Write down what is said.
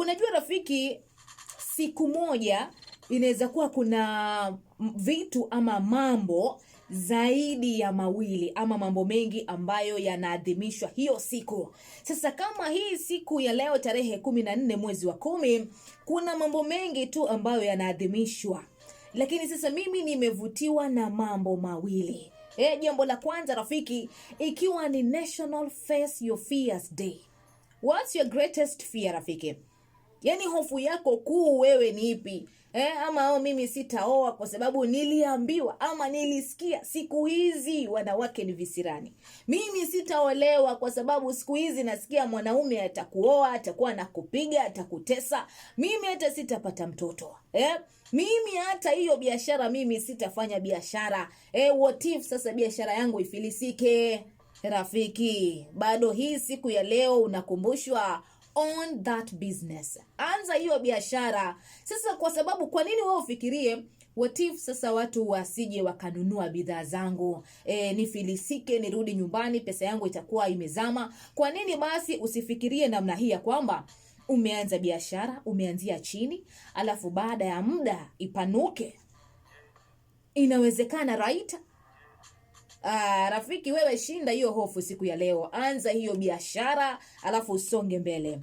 Unajua rafiki, siku moja inaweza kuwa kuna vitu ama mambo zaidi ya mawili ama mambo mengi ambayo yanaadhimishwa hiyo siku. Sasa kama hii siku ya leo tarehe 14 mwezi wa 10, kuna mambo mengi tu ambayo yanaadhimishwa. Lakini sasa mimi nimevutiwa na mambo mawili. Jambo la kwanza rafiki, ikiwa ni National Face Your Fears Day. What's your greatest fear rafiki? Yaani hofu yako kuu wewe ni ipi? Ama mimi sitaoa kwa sababu niliambiwa ama nilisikia siku hizi wanawake ni visirani. Mimi sitaolewa kwa sababu siku hizi nasikia mwanaume atakuoa, atakuwa nakupiga, atakutesa. Mimi hata sitapata mtoto. Mimi hata hiyo biashara mimi sitafanya biashara. What if sasa biashara yangu ifilisike? Rafiki, bado hii siku ya leo unakumbushwa on that business. Anza hiyo biashara. Sasa kwa sababu kwa nini wewe ufikirie what if sasa watu wasije wakanunua bidhaa zangu, nifilisike, nirudi nyumbani pesa yangu itakuwa imezama? Kwa nini basi usifikirie namna hii ya kwamba umeanza biashara, umeanzia chini, alafu baada ya muda ipanuke? Inawezekana, right? Rafiki, wewe shinda hiyo hofu siku ya leo. Anza hiyo biashara alafu usonge mbele.